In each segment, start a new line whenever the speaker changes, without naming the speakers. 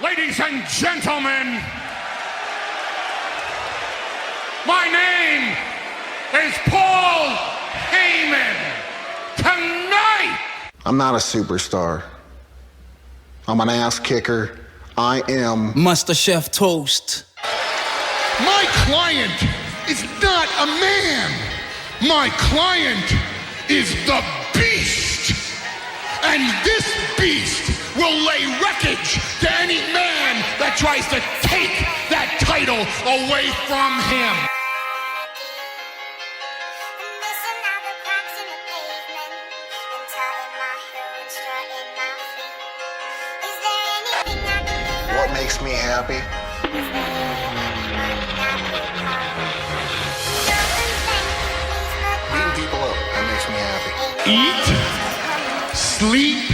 Ladies and gentlemen, my name is Paul Heyman. Tonight,
I'm not a superstar. I'm an ass kicker. I am
Master Chef Toast.
my client is not a man. My client is the beast. And this beast will lay wreckage to any man that tries to take that title away from him.
what makes me happy. Beating people up, that makes me happy.
Eat, sleep,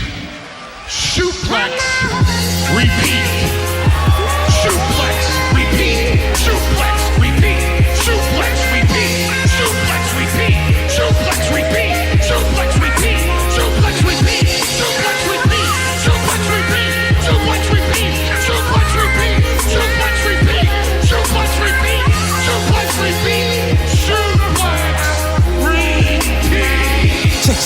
suplex, repeat. Suplex, repeat. Suplex, repeat. Suplex, repeat. Suplex, repeat. Suplex, repeat. Suplex, repeat. Suplex, repeat. Suplex, repeat. Suplex, repeat. Suplex, repeat. Suplex, repeat. Suplex, repeat. Suplex, repeat. Suplex, repeat. Suplex, repeat.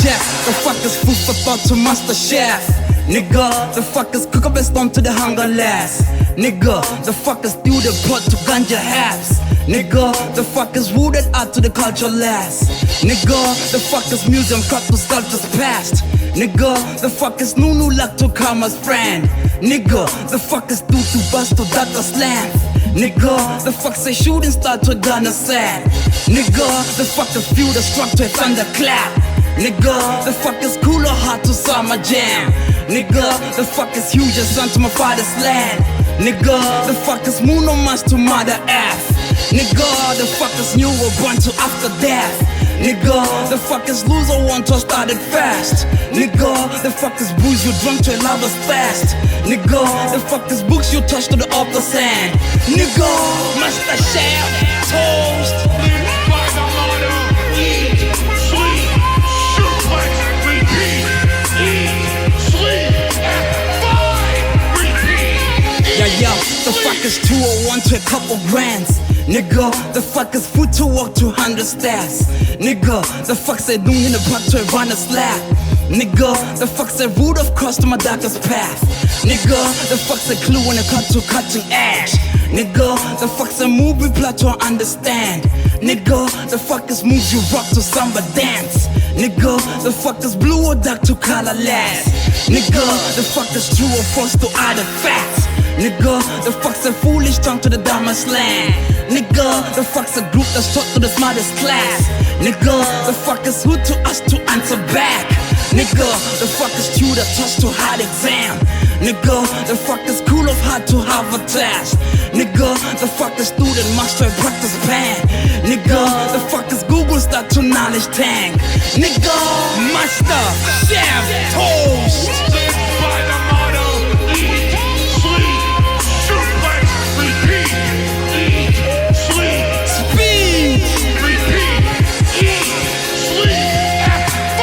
Check, the fuck is food for thought to Master Chef. Nigga, the fuck is cook up a storm to the hunger last. Nigga, the fuck is stew the pot to ganja haps. Nigga, the fuck is rooted out to the culture last. Nigga, the fuck is museum cut to sculptures past. Nigga, the fuck is new luck to karma's friend. Nigga, the fuck is due to bust to data slam. Nigga, the fuck say shooting star to Ghana sad. Nigga, the fuck is fuel the struck to a thunderclap. Nigga, the fuck is cooler heart to summer jam. Nigga, the fuck is huge son to my father's land. Nigga, the fuck is moon on Mars to mother F. Nigga, the fuck is new or born to after death. Nigga, the fuck is loser one to started fast. Nigga, the fuck is booze you drunk to a lover's fast. Nigga, the fuck is books you touch to the upper sand. Nigga, Master Chef Toast.
By the motto, eat, sleep, suplex, repeat. Eat, sleep, F5, repeat.
Yeah, the fuck is 201 to a couple grands. Nigga, the fuck is food to walk 200 steps. Nigga, the fuck say doom in the butt to run a slap. Nigga, the fuck say root of cross to my darkest path. Nigga, the fuck say clue when it comes to cutting ash. Nigga, the fuck say movie plot to understand. Nigga, the fuck is moves you rock to samba dance. Nigga, the fuck is blue or dark to color last. Nigga, the fuck is true or false to other facts. Nigga, the fuck's a foolish tongue to the dumbest slang. Nigga, the fuck's a group that's taught to the smartest class. Nigga, the fuck is who to us to answer back. Nigga, the fuck is true that touch to hard exam. Nigga, the fuck is cool of hard to have a test. Nigga, the fuck is student master practice band. Nigga, the fuck is Google start to knowledge tank. Nigga, Master Chef Toast.
By the motto, eat, sleep, suplex, repeat. Eat, sleep,
Speed.
repeat. Eat, sleep, F5,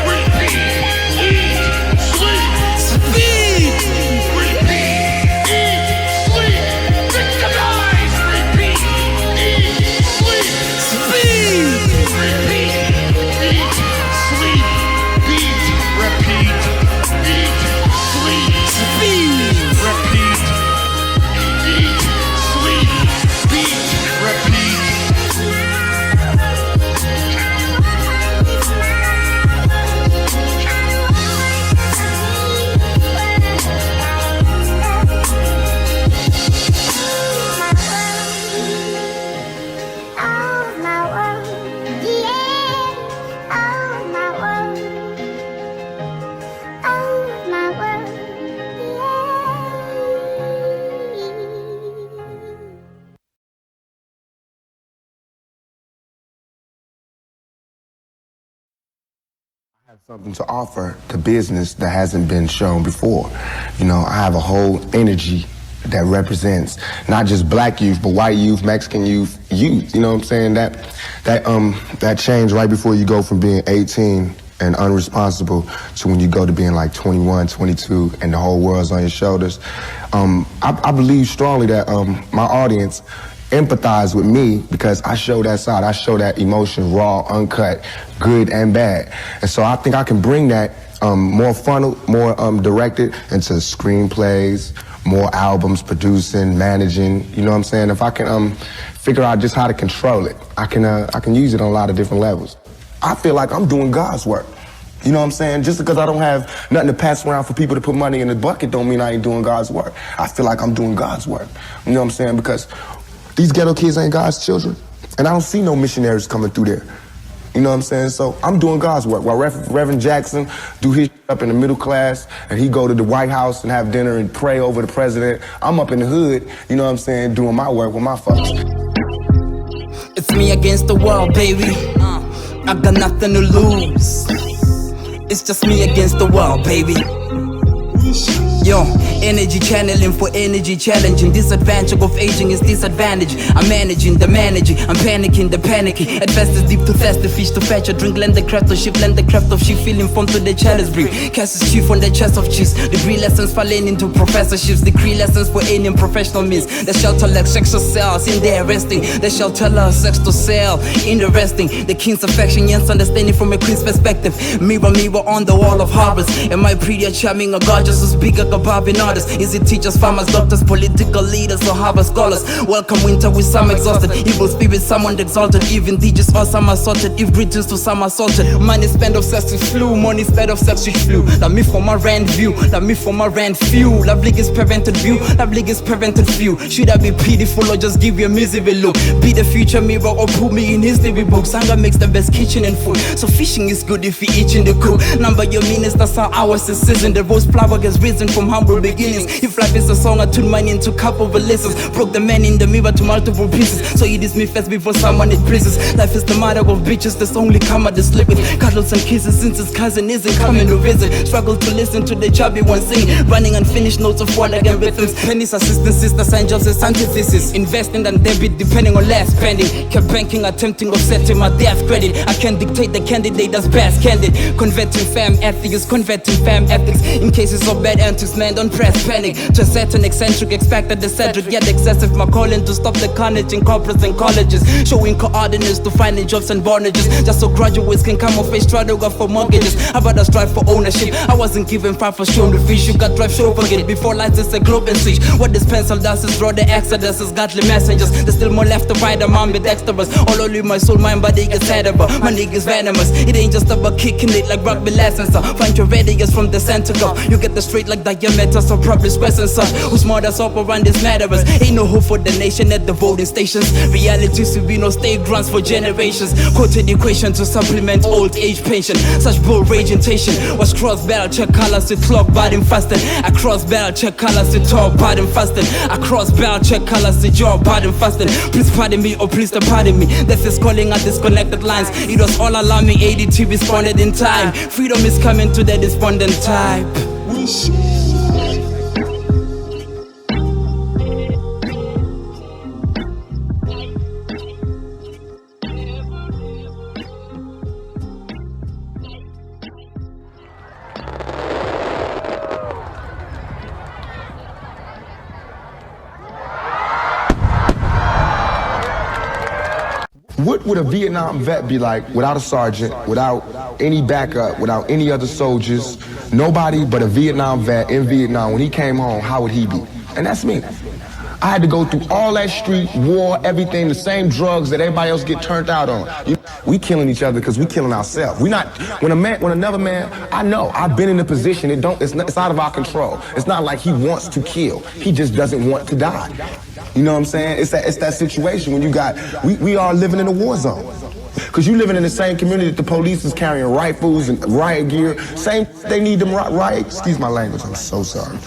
repeat. Eat, sleep,
Speed.
repeat. Eat, sleep, victimize, repeat. Eat, sleep,
Speed.
repeat. Eat, sleep, beat, repeat. Eat, sleep,
Speed.
repeat. Eat, sleep, beat, repeat.
Something to offer to business that hasn't been shown before. You know, I have a whole energy that represents not just black youth, but white youth, Mexican youth, you know what I'm saying? That change right before you go from being 18 and unresponsible to when you go to being like 21, 22, and the whole world's on your shoulders. I believe strongly that my audience empathize with me because I show that side. I show that emotion raw, uncut, good and bad. And so I think I can bring that more funnel, more directed into screenplays, more albums, producing, managing, you know what I'm saying? If I can figure out just how to control it, I can use it on a lot of different levels. I feel like I'm doing God's work. You know what I'm saying? Just because I don't have nothing to pass around for people to put money in the bucket don't mean I ain't doing God's work. I feel like I'm doing God's work. You know what I'm saying? Because these ghetto kids ain't God's children, and I don't see no missionaries coming through there. You know what I'm saying? So I'm doing God's work. While Reverend Jackson do his up in the middle class, and he go to the White House and have dinner and pray over the president, I'm up in the hood, you know what I'm saying, doing my work with my folks.
It's me against the world, baby. I got nothing to lose. It's just me against the world, baby. Yo, energy channeling for energy challenging. Disadvantage of aging is disadvantage. I'm managing the managing, I'm panicking the panicking. Advance is deep to fast the fish to fetch a drink. Lend the craft of ship, lend the craft of ship. Feeling form to the chalice bring. Cast is chief on the chest of chiefs. Degree lessons falling into professorships. Decree lessons for any professional means. They shall tell like sexual cells in there resting. They shall tell us sex to sell. Interesting, the king's affection, yes, understanding from a queen's perspective. Mirror, mirror on the wall of harbors. Am I pretty or charming or gorgeous or bigger? Above artists, is it teachers, farmers, doctors, political leaders, or Harvard scholars? Welcome winter with some exhausted, evil spirits, someone exalted, even teachers or some assaulted, if greetings to some assaulted. Money spent of sex with flu, money spent of sex with flu. That me for my rent view, that me for my rent fuel. That blig is prevented view, that blig is prevented view. Should I be pitiful or just give you a miserable look? Be the future mirror or put me in history books. Hunger makes the best kitchen and food, so fishing is good if you eating the cook. Number your minutes, that's how hours is season. The rose flower gets risen from humble beginnings. If life is a song, I tune mine into couple of lessons. Broke the man in the mirror to multiple pieces. So it is me first before someone it pleases. Life is the matter of bitches, that's only come at the slip with cuddles and kisses since his cousin isn't coming to visit. Struggle to listen to the chubby one sing, running unfinished notes of what again rhythms. Pennies, assistants, sisters, and jobs as antithesis. Investing and debit depending on last spending. Kept banking, attempting offsetting my death credit. I can't dictate the candidate that's best candid. Converting fam ethics, converting fam ethics. In cases of bad antics, man, don't press panic. To set an eccentric, expected the cedric, yet excessive. My calling to stop the carnage in corporates and colleges. Showing coordinates to finding jobs and bondages. Just so graduates can come of age, try to go for mortgages. I rather strive for ownership. I wasn't given five for showing the fish. You got drive, show, forget it. Before lights, it's a globe and switch. What this pencil does is draw the exodus, is godly messengers. There's still more left to ride, I'm ambidextrous. All only my soul, mind, body gets edible. My niggas venomous. It ain't just about kicking it like rugby lessons. Find your radius from the center go. You get the straight like diameter, so probably squares and such. Who's more that's up around this metaverse? Ain't no hope for the nation at the voting stations. Realities will be no state grants for generations. Quoted equation to supplement old age pension. Such bull rage intention was cross barrel check colors with clock bottom fasting. I cross barrel check colors with top bottom fasting. I cross barrel check colors with jaw bottom fasting. Please pardon me, or please don't pardon me. This is calling out disconnected lines. It was all alarming, ADT responded in time. Freedom is coming to the despondent type.
What would a Vietnam vet be like without a sergeant, without any backup, without any other soldiers, nobody but a Vietnam vet in Vietnam? When he came home, how would he be? And that's me. I had to go through all that street, war, everything, the same drugs that everybody else get turned out on. We killing each other because we killing ourselves. We not, when another man, I know, I've been in a position, it's out of our control. It's not like he wants to kill. He just doesn't want to die. You know what I'm saying? It's that situation when you got, we are living in a war zone. Because you living in the same community that the police is carrying rifles and riot gear. Same, they need them riot, excuse my language, I'm so sorry.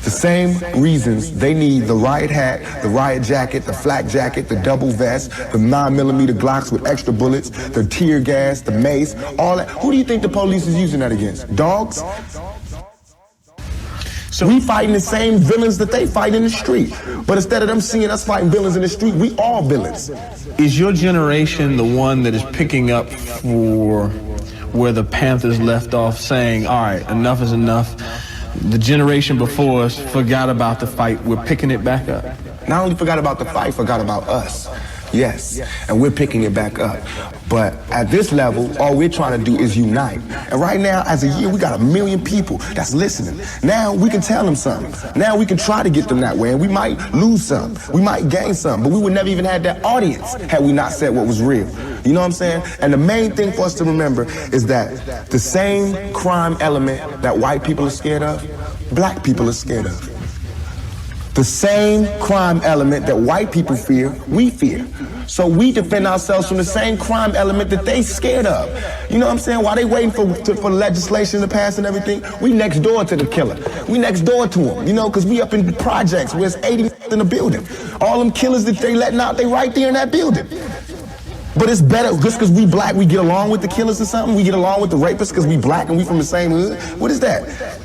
The same reasons they need the riot hat, the riot jacket, the flak jacket, the double vest, the 9mm Glocks with extra bullets, the tear gas, the mace, all that. Who do you think the police is using that against? Dogs? So we fighting the same villains that they fight in the street. But instead of them seeing us fighting villains in the street, we all villains.
Is your generation the one that is picking up for where the Panthers left off, saying, all right, enough is enough. The generation before us forgot about the fight. We're picking it back up.
Not only forgot about the fight, forgot about us. Yes, and we're picking it back up. But at this level, all we're trying to do is unite. And right now, as a year, we got 1 million people that's listening. Now we can tell them something. Now we can try to get them that way, and we might lose some. We might gain some, but we would never even have that audience had we not said what was real. You know what I'm saying? And the main thing for us to remember is that the same crime element that white people are scared of, black people are scared of. The same crime element that white people fear, we fear. So we defend ourselves from the same crime element that they scared of. You know what I'm saying? While they waiting for legislation to pass and everything, we next door to the killer. We next door to him, you know, because we up in the projects where it's 80 in the building. All them killers that they letting out, they right there in that building. But it's better, just because we black, we get along with the killers or something? We get along with the rapists because we black and we from the same hood? What is that?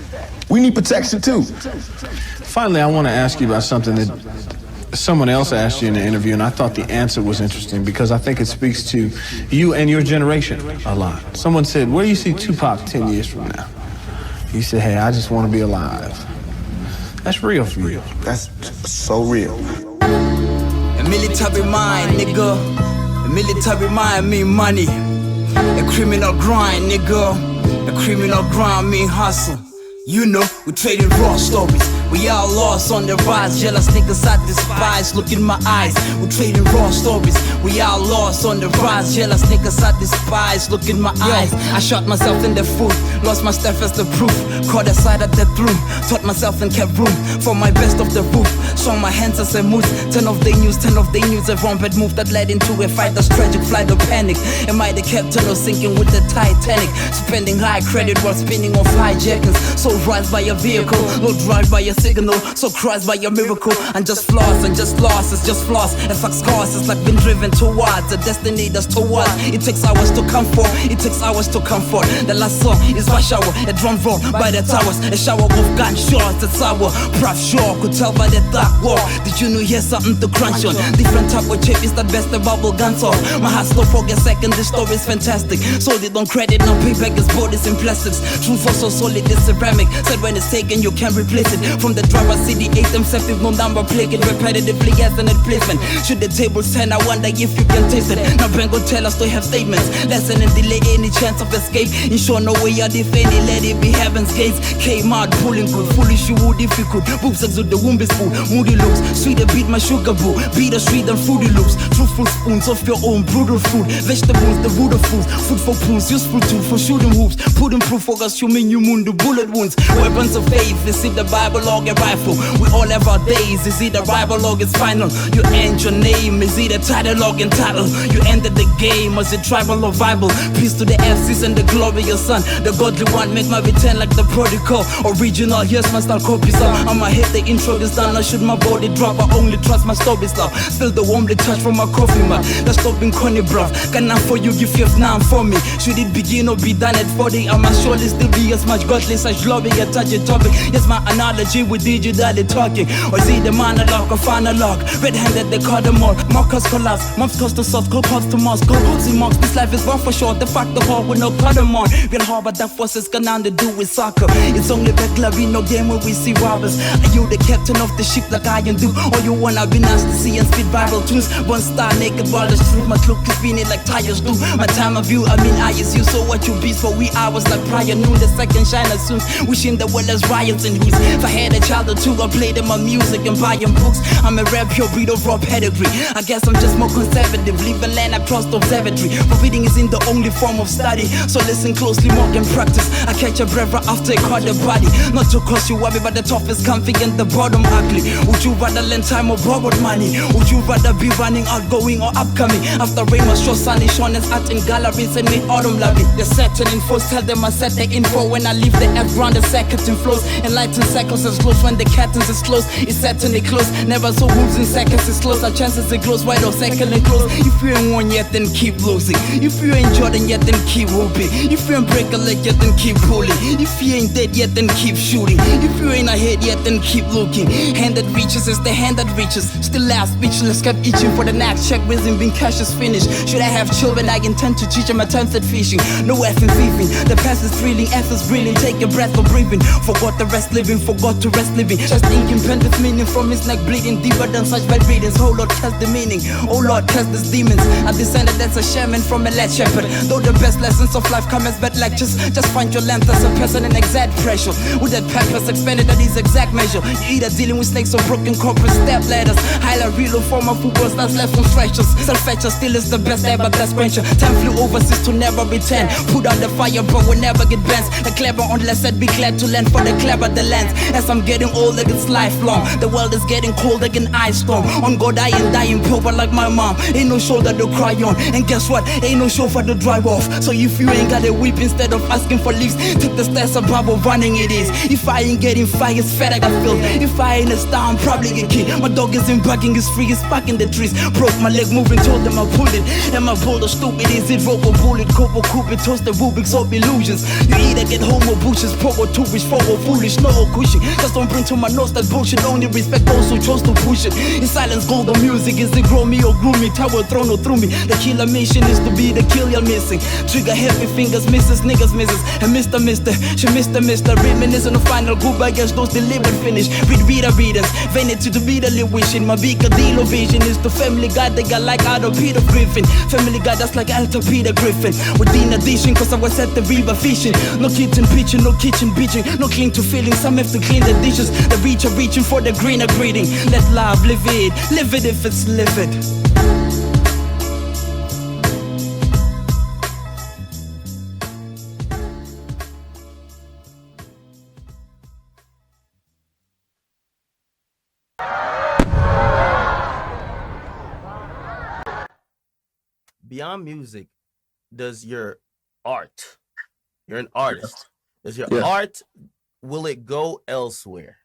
We need protection too.
Finally, I want to ask you about something that someone else asked you in the interview, and I thought the answer was interesting because I think it speaks to you and your generation a lot. Someone said, where do you see Tupac 10 years from now? You said, hey, I just want to be alive. That's real for you.
That's so real.
A military mind, nigga. A military mind mean money. A criminal grind, nigga. A criminal grind mean hustle. You know, we trading raw stories. We all lost on the rise. Jealous niggas I despise. Look in my eyes. We trading raw stories. We all lost on the rise. Jealous niggas I despise. Look in my eyes. I shot myself in the foot. Lost my staff as the proof. Caught a side at the room. Taught myself and kept room for my best of the roof. Saw my hands as I moved. 10 of the news, 10 of the news. A rampant move that led into a fight that's tragic. Flight of panic. Am I the captain or sinking with the Titanic? Spending high credit while spinning off hijackings. So rise by a vehicle, no drive by a signal, so cries by a miracle. And just flaws and just loss, it's just flaws. And fuck scars, it's like been driven towards a destiny that's towards. It takes hours to come for, it takes hours to comfort. The last song is rush hour, a drum roll by the towers, a shower of gunshots, it's our prof sure could tell by the dark war. Did you know here's something to crunch on? Different type of chip is the best the bubble guns off. My heart slow for a second, this story's fantastic. Sold it on credit, now payback is bodies in plastics. True for so solid, it's ceramic. Said when it's taken, you can't replace it. From the driver city, 8 themselves, if no number play it repetitively as an placement. Should the tables turn, I wonder if you can taste it. Now Ben go tell us to have statements. Lessen and delay any chance of escape. Ensure no way out if any, let it be heaven's gates. Came out pulling good, foolish you would if you could. Boobs exude the womb is full, moody looks. Sweeter beat my sugar boo. Beat a sweet and fruity loops. Truthful spoons of your own brutal food. Vegetables, the root of foods. Food for prunes, useful tool for shooting hoops. Putting proof for assuming you moon the bullet wounds. Weapons of faith, is it the Bible or a rifle? We all have our days, is it a rival or it's final? You end your name, is it a title or in title? You ended the game, is it tribal or rival? Peace to the FCs and the glorious son. The godly one, make my return like the prodigal. Original, here's my style, copies up. I'ma hit the intro is done, I should my body drop. I only trust my stories love. Still the warmly touch from my coffee mug. That's stopping Connie bruv. Can I for you, if you have none for me? Should it begin or be done at 40? I must surely still be as much godless as lobby, a touchy topic. Yes, my analogy with digitally talking. Or is it the monologue or analog? Red-handed, they call them all. Marcus collapse, moms cost to source, cold cost to Moscow. Codes in marks, this life is rough for sure. The fact the hall with no cotton on. Real hard, but that forces can nothing to do with soccer. It's only regular, no game when we see robbers. Are you the captain of the ship like I can do? Or you wanna be nice to see and spit Bible tunes? One star naked, while the truth, my cloak is spinning like tires do. My time of view, I mean I is you, so what you beast for we hours like prior noon. The second shine as soon, wishing the world as riots and who's. If I had a child or two, I played them my music and buying books. I'm a rap, pure breed of raw pedigree. I guess I'm just more conservative, leaving land across the observatory. But reading is in the only form of study, so listen closely, more than practice. I catch a breath right after I caught the body. Not to cause you worry, but the toughest comfy and the bottom ugly. Would you rather lend time or borrowed money? Would you rather be running, outgoing or upcoming? After rain was show sunny, shown as art in galleries and made autumn lovely. The setting info, tell them I set the info when I leave the F ground, the second flows. Enlightened cycles as close. When the curtains is closed, it's certainly close. Never so moves in seconds, it's close. Our chances it close, wide or second and close. If you ain't won yet, then keep losing. If you ain't Jordan yet, then keep whooping. If you ain't break a leg yet, then keep pulling. If you ain't dead yet, then keep shooting. If you ain't ahead yet, then keep looking. Hand that reaches is the hand that reaches. Still last speechless, kept itching for the next check. Wisdom being cash is finished. Should I have children, I intend to teach them attempted fishing. No effing thieving. The past is thrilling, F is brilliant. Take a breath for breathing. Forgot the rest living, forgot to rest living. Just thinking, pen with meaning from his neck bleeding deeper than such bad readings. Oh Lord, cast the meaning. Oh Lord, cast these demons. I descended as a shaman from a led shepherd. Though the best lessons of life come as bad lectures. Just find your length as a person and exact pressure. With that purpose expanded at his exact measure. You either dealing with snakes or broken corporate step ladders. Highlight real form of football that's left from stretchers. Self-etcher still is the best ever best quencher. Time flew overseas to never return. Put out the fire but will never get bent. The clever unless I'd be glad to lend for the clever the lens. As I'm getting older it's lifelong. The world is getting colder again ice storm. On God I ain't dying poor like my mom. Ain't no shoulder to cry on. And guess what? Ain't no chauffeur to drive off. So if you ain't got a whip instead of asking for leaves, take the stairs above or running it is. If I ain't getting fire, it's fat I got filled. If I ain't a star, I'm probably a kid. My dog isn't barking, it's free, it's back in the trees. Broke my leg moving, told them I pulled it. And my boulder stupid, is it rope or bullet? Cope or Cupid, toast the Rubik's of illusions. You either get home or bushes, poor or too rich, for or foolish, no or cushion. Just don't bring to my nose that bullshit. Only respect those who chose to push it. In silence, golden music, is it grow me or groom me? Tower thrown or through me. The killer mission is to be the kill you're missing. Trigger heavy fingers, misses, niggas misses. And Mr. She missed the Mr. Reminiscing the final goodbye, guess those delivered finish. Read readers, vanity to be the live wishing. My bigger deal of vision is the family guy they got like out of Peter Griffin. Family guy that's like Alta Peter Griffin. Within addition, cause I was at the river fishing. No kitchen pitching, no kitchen bitching. No clean to feeling, some have to clean the dishes. The reach are reaching for the greener greeting. Let love live it if it's livid.
Beyond music, does your art, you're an artist, does your art, will it go elsewhere?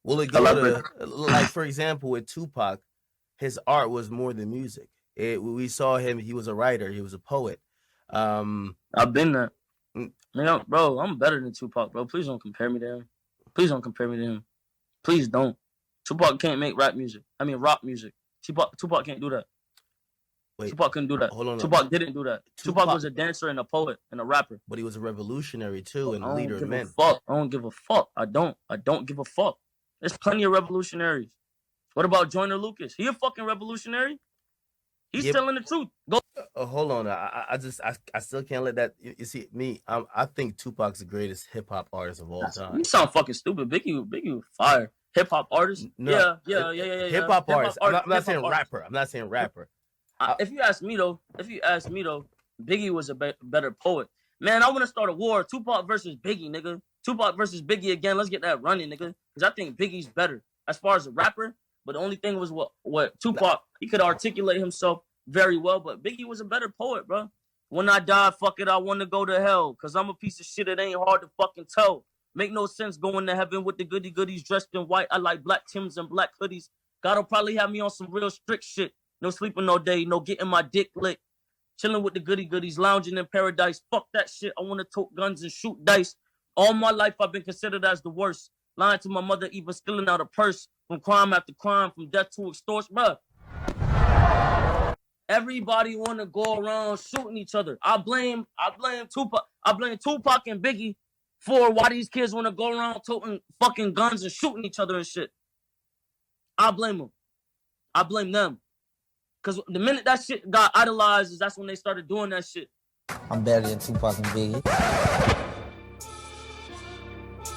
Will it go to, like, for example, with Tupac, his art was more than music. We saw him, he was a writer, he was a poet.
I've been there. Man, bro, I'm better than Tupac, bro. Please don't compare me to him. Please don't compare me to him. Please don't. Tupac can't make rock music. Tupac can't do that. Wait, Tupac couldn't do that. Hold on. Tupac didn't do that. Tupac was a dancer and a poet and a rapper.
But he was a revolutionary too and a leader of men.
I don't give a fuck. I don't give a fuck. There's plenty of revolutionaries. What about Joyner Lucas? He a fucking revolutionary. He's telling the truth. Go.
Hold on. I still can't let that. You see me. I think Tupac's the greatest hip hop artist of all time.
You sound fucking stupid. Biggie fire. Hip hop artist.
No,
yeah.
Hip hop artist. I'm not saying rapper. I'm not saying rapper.
If you ask me though, Biggie was a better poet. Man, I want to start a war. Tupac versus Biggie, nigga. Tupac versus Biggie again. Let's get that running, nigga. Because I think Biggie's better as far as a rapper. But the only thing was what Tupac, he could articulate himself very well. But Biggie was a better poet, bro. When I die, fuck it, I want to go to hell. Because I'm a piece of shit, it ain't hard to fucking tell. Make no sense going to heaven with the goodies dressed in white. I like black Timbs and black hoodies. God'll probably have me on some real strict shit. No sleeping no day, no getting my dick licked. Chilling with the goodies, lounging in paradise. Fuck that shit. I want to tote guns and shoot dice. All my life I've been considered as the worst. Lying to my mother, even stealing out a purse. From crime after crime, from death to extortion. Bruh. Everybody want to go around shooting each other. I blame Tupac. I blame Tupac and Biggie for why these kids want to go around toting fucking guns and shooting each other and shit. I blame them. I blame them. Because the minute that shit got idolized, that's when they started doing that shit.
I'm better than Tupac and Biggie.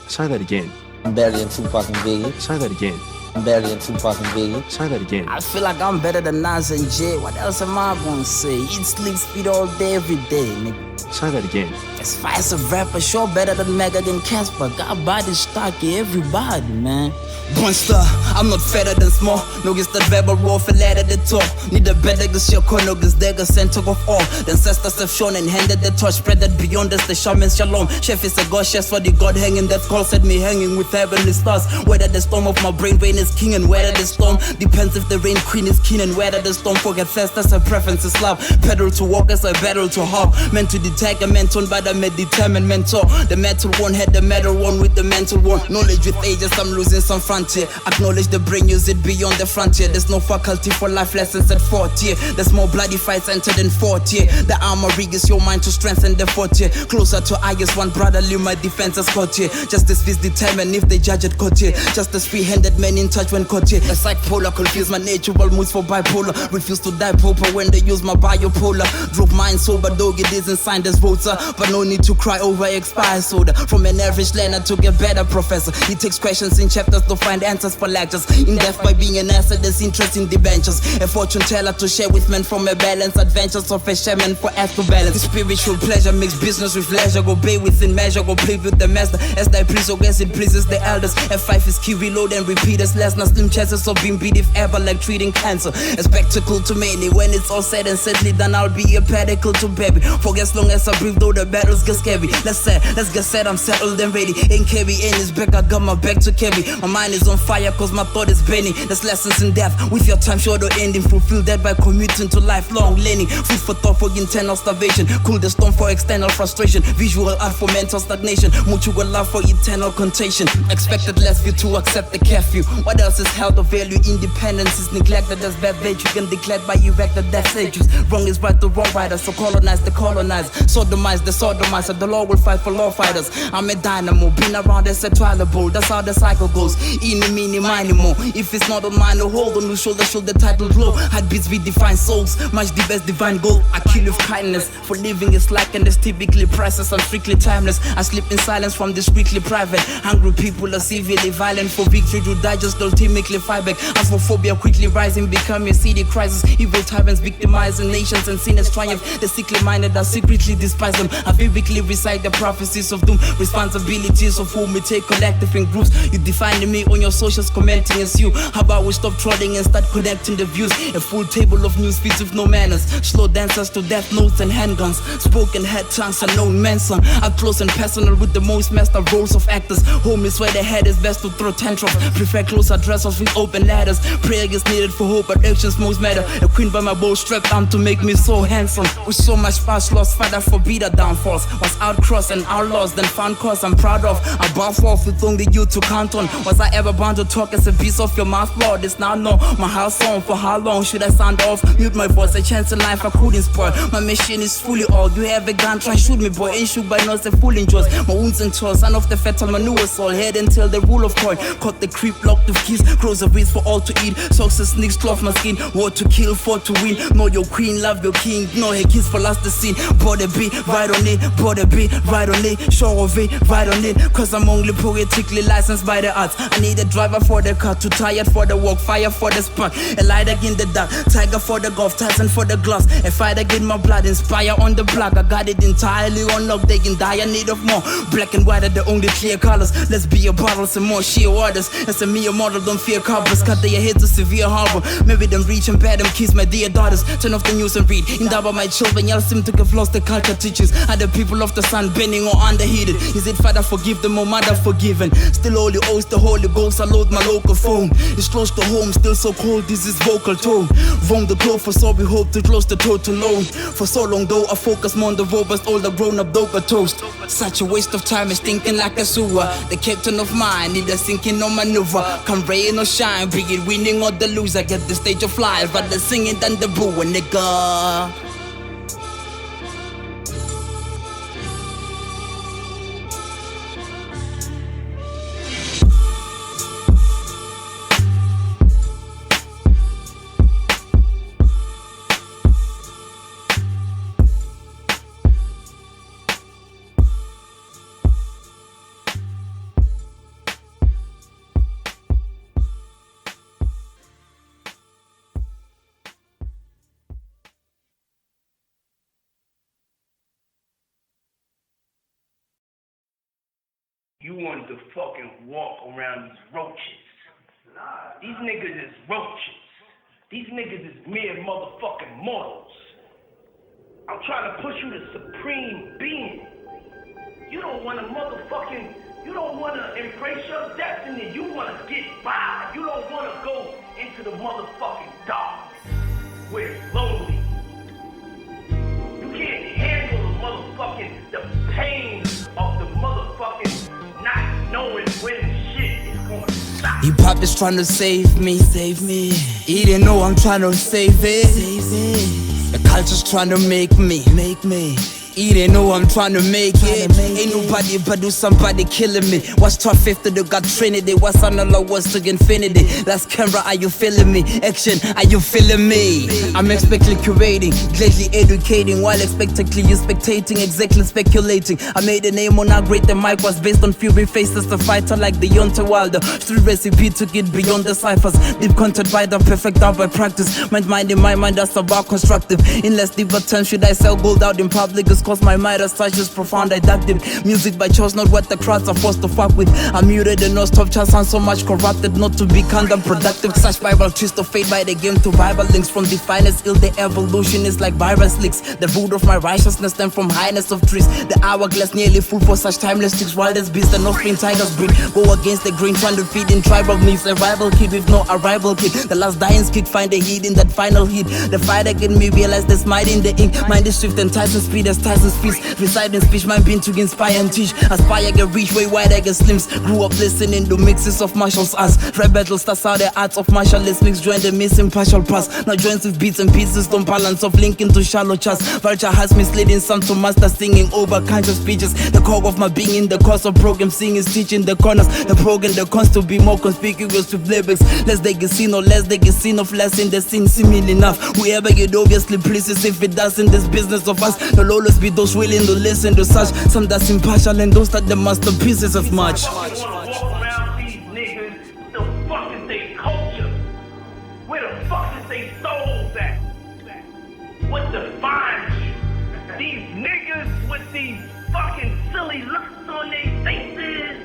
Try that again.
I'm better than Tupac and Biggie.
Try that again.
I'm better than Tupac and Biggie.
Try that again.
I feel like I'm better than Nas and Jay. What else am I gonna say? Eat, sleep, speed all day, every day, nigga.
Try that again.
As far as a rapper, sure better than Mega than Casper. Got body stocky, everybody, man. Monster, I'm not fatter than small. Något that verbal warfare lärde det tå. Ni det beläggas jag kon något däggar sen tog of all. Den sista sessionen handed the torch spread that beyond us the shaman's shalom. Chef is a god, chef for the god hanging that call set me hanging with heavenly stars. Whether the storm of my brain vein is king and whether the storm depends if the rain queen is keen and whether the storm forget fast as a preference is love. Pedal to walk as a battle to hop. Meant to detect a mental by the determined mentor. The metal one had the metal one with the mental one. Knowledge with ages, I'm losing some frontier. Acknowledge the brain, use it beyond the frontier. There's no faculty for life lessons at 4th year. There's more bloody fights entered in 4th year. The armory is your mind to strengthen the 4th year. Closer to I is one brotherly, my defense is caught here. Justice is determined if they judge it caught here. Justice free-handed men in touch when caught here. The psych polar confuse my natural moods for bipolar. Refuse to die proper when they use my biopolar. Drop mine sober, dog it isn't signed as voter. But no need to cry over expired soda. From an average learner to get better professor. He takes questions in chapters to find answers for lectures. In depth by being an asset, there's interest in debentures. A fortune teller to share with men from a balance. Adventures of a shaman for us to balance. Spiritual pleasure mix business with leisure. Go pay within measure, go play with the master. As thy please, or guess it pleases the elders. F5 is key, reload and repeat as less. Now slim chances of being beat if ever, like treating cancer. A spectacle to many. When it's all said and saidly done, I'll be a pedicle to baby. For as long as I breathe, though the battles get scary. Let's get set, I'm settled and ready. Ain't carrying his back, I got my back to carry. My mind is on fire cause my thought is burning. There's lessons in depth with your time short or ending. Fulfill that by commuting to lifelong learning. Food for thought for internal starvation. Cool the storm for external frustration. Visual art for mental stagnation. Mutual love for eternal contagion. Expected less few to accept the curfew. What else is held of value? Independence is neglected as bad virtue. Can declared by erected death sages. Wrong is right, the wrong rider. So colonize the colonized. Sodomize the sodomized. The law will fight for law fighters. I'm a dynamo. Been around as a trial bowl. That's how the cycle goes. Eeny, meeny, miny, mo. If it's not on mine, no hold on the shoulder, should the title glow. Heartbeats we define souls. Much the best divine goal. I kill with kindness. For living is like and it's typically priceless. I'm strictly timeless. I sleep in silence from discreetly private. Hungry people are civilly violent. For victory to die just ultimately fight back. As for phobia quickly rising, become a city crisis. Evil tyrants victimizing nations and sinners triumph. The sickly minded are secretly despise them. I biblically recite the prophecies of doom. Responsibilities of whom we take collective in groups. You define me on your socials, commenting as you. How about we stop trolling and start connecting the views? A full table of news feeds with no manners. Slow dancers to death notes and handguns. Spoken head tongues, unknown men song. Up close and personal with the most master roles of actors. Home is where the head is best to throw tantrums. Prefer close addressers with open ladders. Prayer is needed for hope, but actions most matter. A queen by my bow strapped on to make me so handsome. With so much past lost, Father forbid our downfalls. Was outcrossed and outlaws, then found cause I'm proud of. Above all, with only you to count on. Was I ever bound to talk as a piece of your mouth, Lord? It's now no. My house on, for how long should I sound off? Mute my voice, a chance in life I couldn't spoil. My mission is fully all. You have a gun, try shoot me, boy. Ain't shoot by not a fooling jaws. My wounds and chores, son of the fatal manure soul. Head until the rule of coin. Caught the creep, locked with keys. Groceries for all to eat. Socks and sneaks, cloth my skin. War to kill, for to win. Know your queen, love your king. Know her kiss for last the scene. Body beat, right on it. Body beat, right on it. Show of it, right on it. Cause I'm only poetically licensed by the arts. I need a driver for the car. Too tired for the walk. Fire for the spark. A light in the dark. Tiger for the golf. Tyson for the gloss. A fighter get my blood. Inspire on the block. I got it entirely on lock. They in dire need of more. Black and white are the only clear colors. Let's be a bottle. Some more sheer waters. As a mere model. Don't fear covers. Cut their heads to severe harbor. Maybe them reach and bear them kiss my dear daughters. Turn off the news and read. In double my children. Y'all seem to have lost the culture teachers. Are the people of the sun bending or underheated? Is it Father forgive them or Mother forgiven? Still holy oaths the Holy Ghost. I load my local phone. It's close to home. Still so cold. This is vocal tone. Roam the globe for so we hope to close the total loan. For so long though I focus more on the robust older grown up dope toast. Such a waste of time is thinking like a sewer. The captain of mine need a sinking no maneuver. Come rain or shine, be it winning or the loser. Get the stage of life, rather singing than the boo, nigga.
You wanted to fucking walk around these roaches. These niggas is roaches. These niggas is mere motherfucking mortals. I'm trying to push you to supreme being. You don't want to you don't want to embrace your destiny. You want to get by. You don't want to go into the motherfucking dark where it's lonely. You can't handle the pain of the motherfucking not knowing when shit is going to stop.
Hip-hop is trying to save me. He didn't know I'm trying to save it. The culture's trying to make me. He didn't know I'm trying to make it. Ain't nobody but do somebody killing me. What's top 50 to got Trinity? What's on the lowest to infinity? Last camera, are you feeling me? Action, are you feeling me? I'm expectantly curating, gladly educating, while expectantly you spectating, exactly speculating. I made a name on how great the mic was based on fury faces. A fighter like Deontay Wilder. Street recipe took it beyond the ciphers. Deep content by the perfect out by practice. Mind in my mind, that's about constructive. In less deeper terms, should I sell gold out in public? Cause my mind as such is profound, didactic. Music by choice, not what the crowds are forced to fuck with. I'm muted and no stop chance, I'm so much corrupted not to be counterproductive. Such Bible twist of fate by the game to Bible links. From the finest ill, the evolution is like virus leaks. The root of my righteousness stem from highness of trees. The hourglass nearly full for such timeless sticks. Wildest beasts, the North Green tigers breed. Go against the grain, trying to feed in tribal meats. A rival kid with no arrival kid. The last dying's kick, find the heat in that final heat. The fight again me realize there's might in the ink. Mind is swift and Tyson speed as Tyson speeds. Reside in speech, mind been to inspire and teach. Aspire, get reach, way wide, I get slims. Grew up listening to mixes of martial arts. Rap battles, that's how the arts of martial mix. Join the missing partial pass. Now joins with beats and pieces, don't balance of linking to shallow chats. Vulture has misleading some to master singing over conscious speeches. The core of my being in the course of program singing is teaching the corners. The program, the cons to be more conspicuous with lyrics. Less they get seen or less they get seen of less in the scene. Similar enough, whoever it obviously pleases. If it doesn't, this business of us, there'll always be those willing to listen to such. Some that's impartial and those that the masterpieces as much.
Walk around these niggas, the fuck is they culture? Where the fuck is they souls at? What defines you? These niggas with these fucking silly looks on their faces.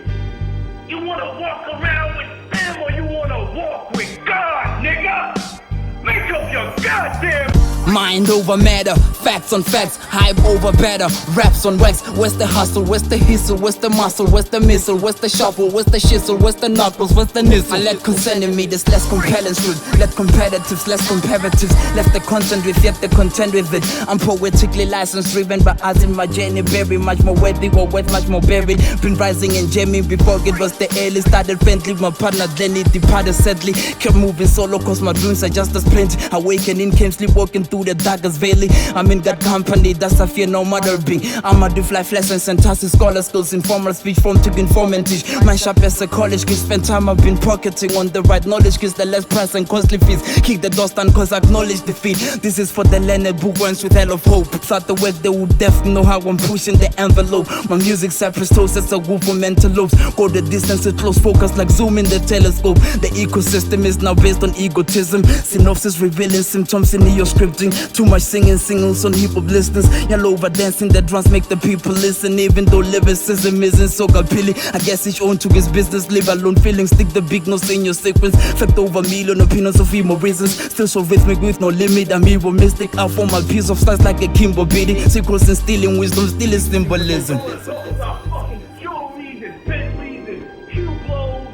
You wanna walk around with them or you wanna walk with God, nigga? Make up your goddamn
mind over matter, facts on facts, hype over better, raps on wax. Where's the hustle, where's the hustle, where's the muscle, where's the missile, where's the shuffle, where's the shizzle, where's the knuckles, where's the nizzle? I let concerning me, this less compelling truth. Let competitives, less comparatives. Left the content with yet the content with it. I'm poetically license driven, but as in my journey, very much more worthy or worth much more buried. Been rising and jamming before it was the early. Started friendly, my partner then it departed sadly. Kept moving solo cause my dreams are just as plenty. Awakening came sleepwalking through the darkest valley. I'm in that company, that's I fear no matter be. I'm a do life lessons and tasks, scholar skills, informal speech from to inform and teach. My sharp as a college kid, spend time I've been pocketing on the right knowledge, kids the less price and costly fees. Kick the dust down cause I acknowledge defeat. This is for the learned bookworms with hell of hope. Start the work, they would definitely know how I'm pushing the envelope. My music cypress toast, it's a group of mental lobes. Go the distance with close focus like zoom in the telescope. The ecosystem is now based on egotism. Synopsis revealing symptoms in your scripting. Too much singing singles on hip hop listeners. Yellow over dancing, the drums make the people listen. Even though lyricism isn't so appealing, I guess each own to his business. Live alone feelings, stick the big notes in your sequence. Fact over million opinions of emo reasons. Still so rhythmic with no limit. I'm evil mystic. I form a piece of stars like a Kimbo Biddy. Secrets and stealing wisdom, still is symbolism.
Fucking jewelries and Bentleys and Hublots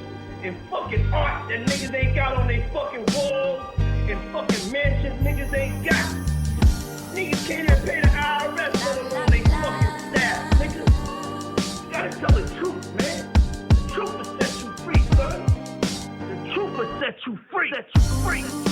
and fucking art that niggas ain't got on their fucking walls and fucking mansions niggas ain't got. Niggas can't even pay the IRS, let alone they fucking staff, nigga. You gotta tell the truth, man. The truth will set you free, son. The truth will set you free.